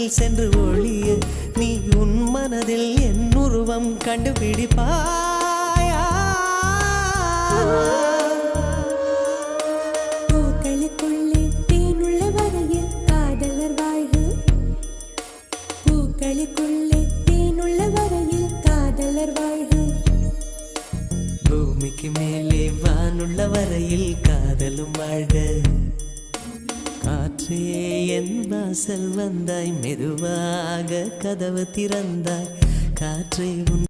வானில் சென்று ஒளிய நீ உன் மனதில் என் உருவம் கண்டுபிடிப்பாயா? பூக்களுக்குள்ளே தேனுள்ள வரையில் காதலர் வாழ்க. பூக்களுக்குள்ளே தேனுள்ள வரையில் காதலர் வாழ்க. பூமிக்கு மேலே வானுள்ள வரையில் காதலும் வாழ்க. காற்றே என் வாசல் வந்தாய், மெதுவாக கதவு திறந்தாய். காற்றை